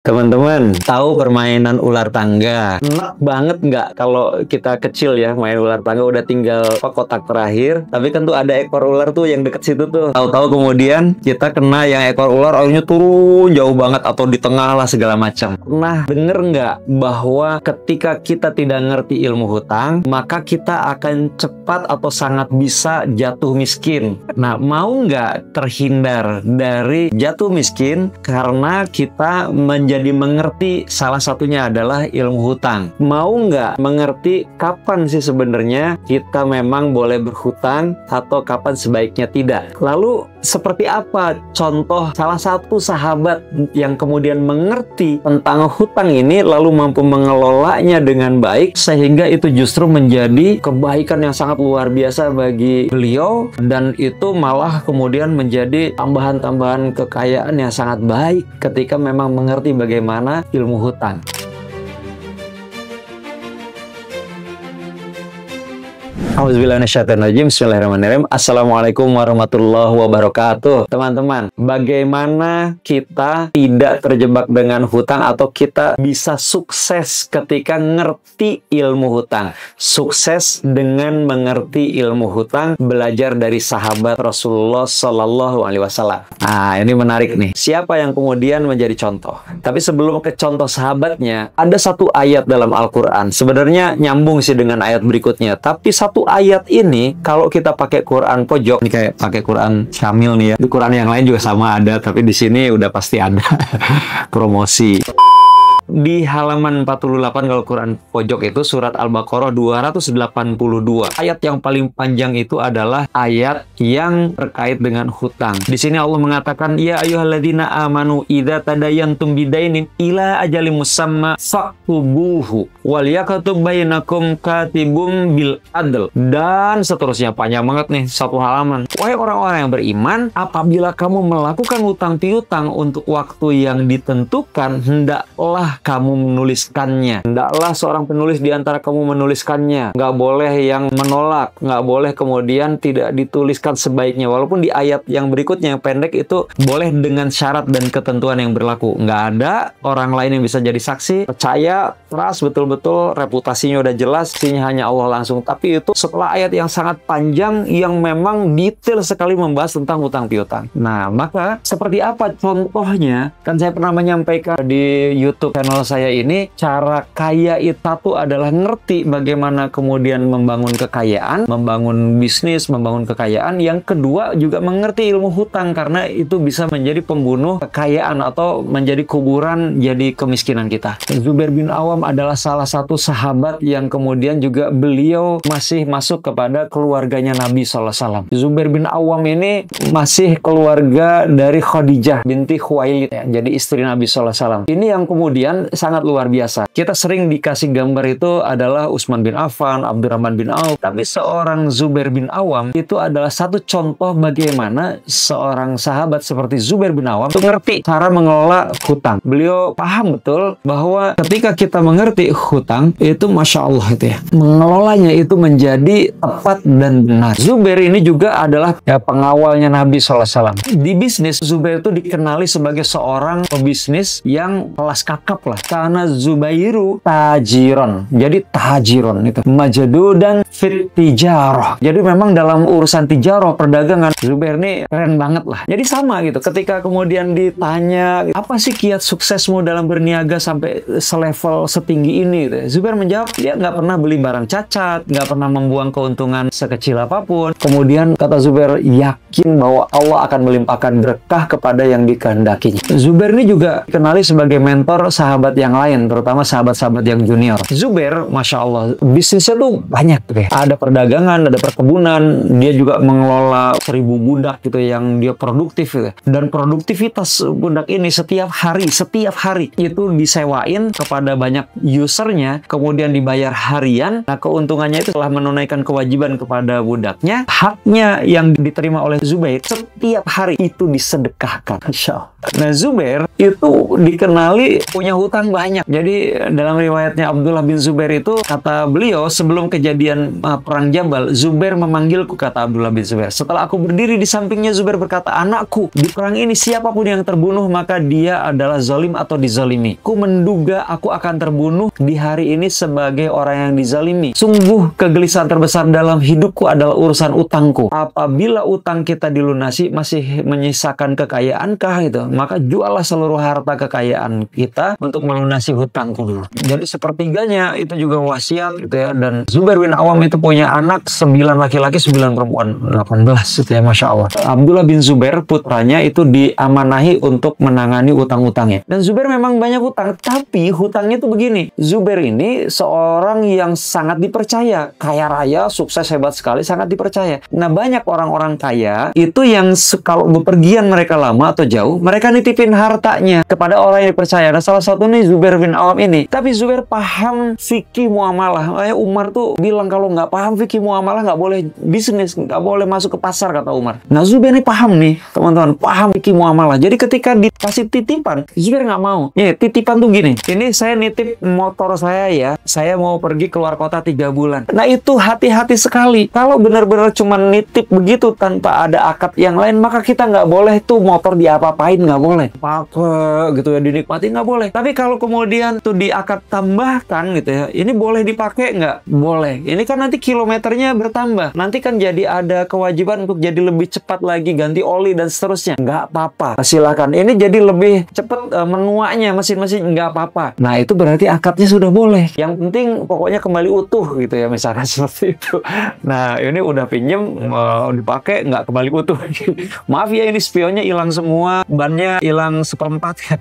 Teman-teman, tahu permainan ular tangga? Enak banget nggak kalau kita kecil ya main ular tangga udah tinggal kotak terakhir. Tapi kan tuh ada ekor ular tuh yang deket situ tuh. Tahu-tahu kemudian kita kena yang ekor ular akhirnya turun jauh banget atau di tengah lah segala macam. Nah, denger nggak bahwa ketika kita tidak ngerti ilmu hutang, maka kita akan cepat atau sangat bisa jatuh miskin. Nah, mau nggak terhindar dari jatuh miskin karena kita menjadi mengerti salah satunya adalah ilmu hutang? Mau nggak mengerti kapan sih sebenarnya kita memang boleh berhutang atau kapan sebaiknya tidak? Lalu seperti apa contoh salah satu sahabat yang kemudian mengerti tentang hutang ini lalu mampu mengelolanya dengan baik sehingga itu justru menjadi kebaikan yang sangat luar biasa bagi beliau, dan itu malah kemudian menjadi tambahan-tambahan kekayaan yang sangat baik ketika memang mengerti bagaimana ilmu hutang. Bismillahirrahmanirrahim. Assalamualaikum warahmatullahi wabarakatuh. Teman-teman, bagaimana kita tidak terjebak dengan hutang atau kita bisa sukses ketika ngerti ilmu hutang? Sukses dengan mengerti ilmu hutang, belajar dari sahabat Rasulullah Shallallahu Alaihi Wasallam. Nah, ini menarik nih. Siapa yang kemudian menjadi contoh? Tapi sebelum ke contoh sahabatnya, ada satu ayat dalam Al-Quran. Sebenarnya nyambung sih dengan ayat berikutnya. Tapi satu ayat ini kalau kita pakai Quran pojok, ini kayak pakai Quran Syamil nih ya. Di Quran yang lain juga sama ada, tapi di sini udah pasti ada promosi. Di halaman 48 kalau Quran pojok itu surat Al-Baqarah 282. Ayat yang paling panjang itu adalah ayat yang terkait dengan hutang. Di sini Allah mengatakan, ya ayyuhalladzina amanu idza tadayantum bidainin ila ajalin musamma faktubuhu wal yaktub bainakum katibum bil adl, dan seterusnya. Panjang banget nih satu halaman. Wahai orang-orang yang beriman, apabila kamu melakukan hutang piutang untuk waktu yang ditentukan, hendaklah kamu menuliskannya. Hendaklah seorang penulis di antara kamu menuliskannya. Nggak boleh yang menolak. Nggak boleh kemudian tidak dituliskan sebaiknya. Walaupun di ayat yang berikutnya yang pendek itu boleh dengan syarat dan ketentuan yang berlaku. Nggak ada orang lain yang bisa jadi saksi. Percaya, trust betul-betul, reputasinya udah jelas, isinya hanya Allah langsung. Tapi itu setelah ayat yang sangat panjang yang memang detail sekali membahas tentang hutang piutang. Nah, maka seperti apa contohnya? Kan saya pernah menyampaikan di YouTube channel saya ini, cara kaya itu satu adalah ngerti bagaimana kemudian membangun kekayaan, membangun bisnis, membangun kekayaan. Yang kedua juga mengerti ilmu hutang, karena itu bisa menjadi pembunuh kekayaan atau menjadi kuburan jadi kemiskinan kita. Zubair bin Awam adalah salah satu sahabat yang kemudian juga beliau masih masuk kepada keluarganya Nabi SAW. Zubair bin Awam ini masih keluarga dari Khadijah binti Khuwailid, ya, jadi istri Nabi SAW. Ini yang kemudian sangat luar biasa. Kita sering dikasih gambar itu adalah Utsman bin Affan, Abdurrahman bin Auf, tapi seorang Zubair bin Awam itu adalah satu contoh bagaimana seorang sahabat seperti Zubair bin Awam itu ngerti cara mengelola hutang. Beliau paham betul bahwa ketika kita mengerti hutang itu Masya Allah itu ya, mengelolanya itu menjadi tepat dan benar. Zubair ini juga adalah ya, pengawalnya Nabi SAW. Di bisnis, Zubair itu dikenali sebagai seorang pebisnis yang kelas kakap lah. Karena Zubairu tajiron. Jadi tajiron itu majadudan fit tijarah. Jadi memang dalam urusan tijarah, perdagangan, Zubair ini keren banget lah. Jadi sama gitu. Ketika kemudian ditanya, apa sih kiat suksesmu dalam berniaga sampai selevel setinggi ini? Gitu. Zubair menjawab, dia nggak pernah beli barang cacat, nggak pernah membuang keuntungan sekecil apapun. Kemudian kata Zubair, yakin bahwa Allah akan melimpahkan berkah kepada yang dikehendakinya. Zubair ini juga dikenali sebagai mentor sahabat yang lain, terutama sahabat-sahabat yang junior. Zubair, Masya Allah, bisnisnya tuh banyak tuh ya. Ada perdagangan, ada perkebunan, dia juga mengelola 1000 budak gitu yang dia produktif gitu. Dan produktivitas budak ini setiap hari itu disewain kepada banyak usernya, kemudian dibayar harian. Nah, keuntungannya itu telah menunaikan kewajiban kepada budaknya. Haknya yang diterima oleh Zubair setiap hari itu disedekahkan. Masya Allah. Nah, Zubair itu dikenali punya hutang utang banyak. Jadi dalam riwayatnya Abdullah bin Zubair itu, kata beliau, sebelum kejadian perang Jabal, Zubair memanggilku, kata Abdullah bin Zubair. Setelah aku berdiri di sampingnya, Zubair berkata, anakku, di perang ini siapapun yang terbunuh maka dia adalah zalim atau dizalimi. Ku menduga aku akan terbunuh di hari ini sebagai orang yang dizalimi. Sungguh kegelisahan terbesar dalam hidupku adalah urusan utangku. Apabila utang kita dilunasi masih menyisakan kekayaankah gitu, maka juallah seluruh harta kekayaan kita untuk melunasi hutangku dulu. Jadi sepertiganya itu juga wasiat gitu ya. Dan Zubair bin Awam itu punya anak 9 laki-laki 9 perempuan, 18 gitu ya, Masya Allah. Abdullah bin Zubair putranya itu diamanahi untuk menangani utang-utangnya. Dan Zubair memang banyak hutang, tapi hutangnya itu begini. Zubair ini seorang yang sangat dipercaya, kaya raya, sukses, hebat sekali, sangat dipercaya. Nah, banyak orang-orang kaya itu yang kalau bepergian mereka lama atau jauh, mereka nitipin hartanya kepada orang yang dipercaya. Nah, salah satu nih Zubair bin Awam ini. Tapi Zubair paham fikih muamalah. Umar tuh bilang kalau nggak paham fikih muamalah nggak boleh bisnis, nggak boleh masuk ke pasar, kata Umar. Nah, Zubair ini paham nih, teman-teman, paham fikih muamalah. Jadi ketika dikasih titipan, Zubair nggak mau. Ya, titipan tuh gini. Ini saya nitip motor saya ya, saya mau pergi keluar kota 3 bulan. Nah, itu hati-hati sekali. Kalau benar-benar cuma nitip begitu tanpa ada akad yang lain, maka kita nggak boleh tuh motor diapa-apain, nggak boleh. Pakai gitu ya, dinikmati nggak boleh. Tapi kalau kemudian tuh diakad tambahkan gitu ya, ini boleh dipakai nggak? Boleh. Ini kan nanti kilometernya bertambah. Nanti kan jadi ada kewajiban untuk jadi lebih cepat lagi, ganti oli dan seterusnya. Nggak apa-apa. Silakan. Ini jadi lebih cepat menuanya mesin-mesin, nggak apa-apa. Nah, itu berarti akadnya sudah boleh. Yang penting pokoknya kembali utuh gitu ya, misalkan seperti itu. Nah, ini udah pinjem, dipakai nggak kembali utuh. Maaf ya, ini spionnya hilang semua, bannya hilang 1/4 ya,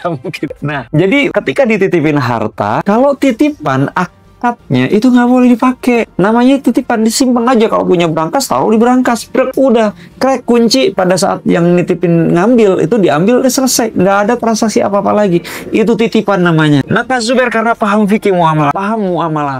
mungkin. Nah, jadi ketika dititipin harta, kalau titipan akadnya itu nggak boleh dipakai. Namanya titipan, disimpan aja. Kalau punya brankas, taruh di brankas. Udah, krek kunci pada saat yang nitipin ngambil, itu diambil, udah selesai. Nggak ada transaksi apa-apa lagi. Itu titipan namanya. Nah, Kak Zubair karena paham fikih muamalah,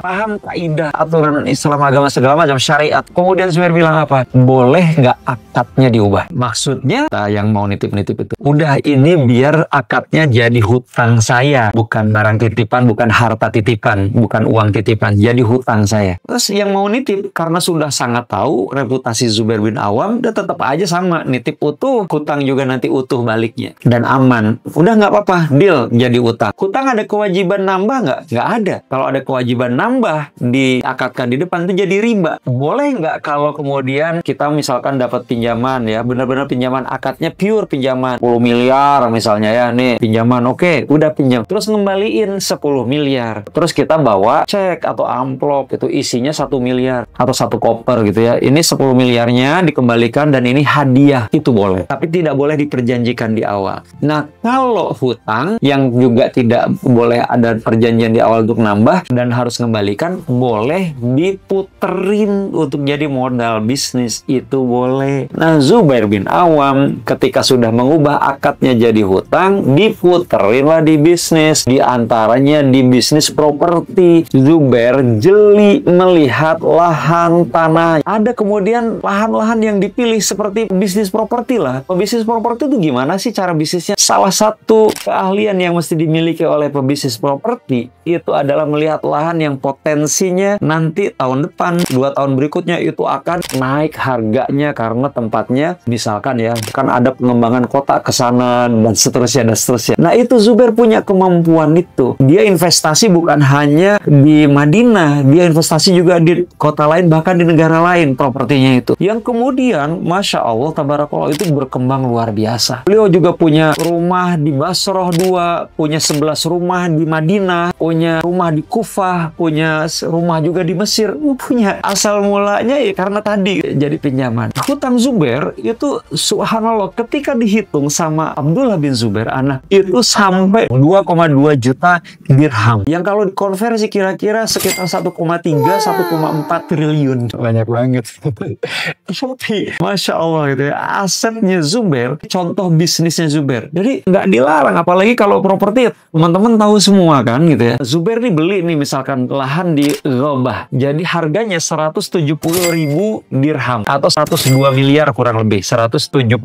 paham kaidah, aturan Islam, agama segala macam, syariat. Kemudian Zubair bilang apa? Boleh nggak akadnya diubah? Maksudnya, yang mau nitip-nitip itu, udah ini biar akadnya jadi hutang saya. Bukan barang titipan, bukan harta titipan, bukan uang titipan, jadi hutang saya. Terus yang mau nitip, karena sudah sangat tahu reputasi Zubair bin Awam, dia tetap aja sama, nitip utuh, hutang juga nanti utuh baliknya. Dan aman. Udah nggak apa-apa, deal jadi hutang. Hutang ada kewajiban nambah nggak? Nggak ada. Kalau ada kewajiban nambah, diakadkan di depan, itu jadi riba. Boleh nggak kalau kemudian kita misalkan dapat pinjaman ya, benar-benar pinjaman akadnya pure pinjaman, 10 miliar misalnya ya, nih pinjaman, oke, udah pinjam. Terus ngembaliin 10 miliar. Terus kita bawa cek atau amplop, itu isinya 1 miliar atau 1 koper gitu ya. Ini 10 miliarnya dikembalikan dan ini hadiah, itu boleh. Tapi tidak boleh diperjanjikan di awal. Nah, kalau hutang yang juga tidak boleh ada perjanjian di awal untuk nambah dan harus mengembalikan, boleh diputerin untuk jadi modal bisnis, itu boleh. Nah, Zubair bin Awam ketika sudah mengubah akadnya jadi hutang, diputerinlah di bisnis. Di antaranya di bisnis properti. Zubair jeli melihat lahan tanah. Ada kemudian lahan-lahan yang dipilih seperti bisnis properti lah. Pebisnis properti itu gimana sih cara bisnisnya? Salah satu keahlian yang mesti dimiliki oleh pebisnis properti itu adalah melihat lahan yang potensinya nanti tahun depan, 2 tahun berikutnya itu akan naik harganya karena tempatnya misalkan ya, kan ada pengembangan kota ke sana dan seterusnya dan seterusnya. Nah, itu Zubair punya kemampuan itu. Dia investasi bukan hanya di Madinah, dia investasi juga di kota lain, bahkan di negara lain propertinya itu. Yang kemudian, Masya Allah, tabarakallah, itu berkembang luar biasa. Beliau juga punya rumah di Basrah 2, punya 11 rumah di Madinah, punya rumah di Kufah, punya rumah juga di Mesir. Punya asal mulanya ya karena tadi jadi pinjaman. Hutang Zubair itu subhanallah ketika dihitung sama Abdullah bin Zubair anak itu sampai 2,2 juta dirham. Yang kalau dikonversi kira-kira kira-kira sekitar 1,3-1,4 triliun. Banyak banget. Tapi Masya Allah gitu ya, asetnya Zubair, contoh bisnisnya Zubair. Jadi nggak dilarang, apalagi kalau properti, teman-teman tahu semua kan gitu ya. Zubair nih beli nih misalkan lahan di Ghabah. Jadi harganya 170.000 dirham atau 102 miliar kurang lebih. 170.000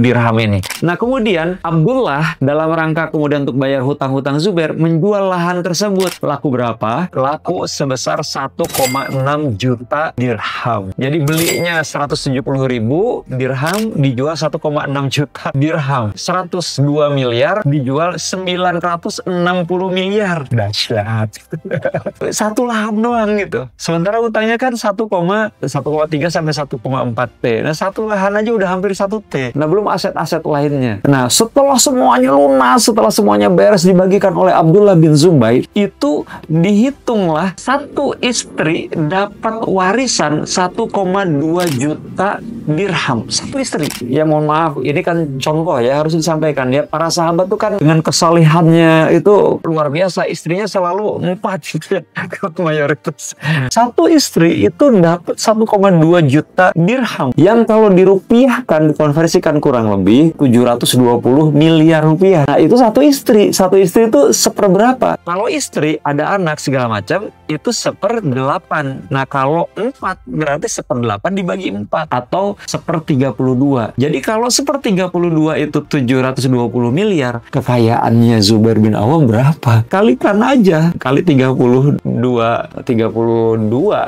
dirham ini. Nah kemudian Abdullah dalam rangka kemudian untuk bayar hutang-hutang Zubair menjual lahan tersebut. Laku berapa? Laku sebesar 1,6 juta dirham. Jadi belinya 170.000 dirham dijual 1,6 juta dirham. 102 miliar dijual 960 miliar. Dahsyat. Satu lahan doang gitu. Sementara utangnya kan 1,3 sampai 1,4 T. Nah satu lahan aja udah hampir 1 T. Nah belum aset-aset lainnya. Nah setelah semuanya lunas, setelah semuanya beres dibagikan oleh Abdullah bin Zubair, itu dihitunglah satu istri dapat warisan 1,2 juta dirham. Satu istri. Ya mohon maaf, ini kan contoh ya, harus disampaikan ya. Para sahabat tuh kan dengan kesalehannya itu luar biasa. Istrinya selalu 4 gitu ya. Mayoritas. Satu istri itu dapat 1,2 juta dirham. Yang kalau dirupiahkan, dikonversikan kurang lebih 720 miliar rupiah. Nah itu satu istri. Satu istri itu seperberapa? Kalau istri ada anak segala macam, itu 1/8. Nah kalau 4 berarti 1/8 dibagi 4 atau 1/32. Jadi kalau 1/32 itu 720 miliar, kekayaannya Zubair bin Awam berapa? Kalikan aja, kali 32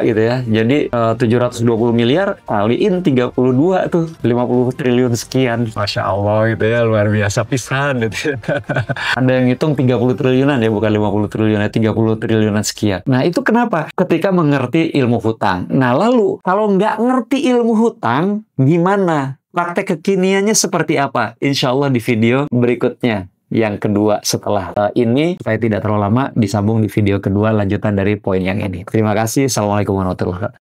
gitu ya. Jadi 720 miliar kaliin 32 tuh 50 triliun sekian. Masya Allah gitu ya, luar biasa pisan gitu. Ada yang hitung 30 triliunan ya, bukan 50 triliunan, 30 triliunan sekian. Nah itu kenapa? Ketika mengerti ilmu hutang. Nah lalu kalau nggak ngerti ilmu hutang, gimana? Praktek kekiniannya seperti apa? Insya Allah di video berikutnya. Yang kedua setelah ini, supaya tidak terlalu lama, disambung di video kedua lanjutan dari poin yang ini. Terima kasih. Assalamualaikum warahmatullahi wabarakatuh.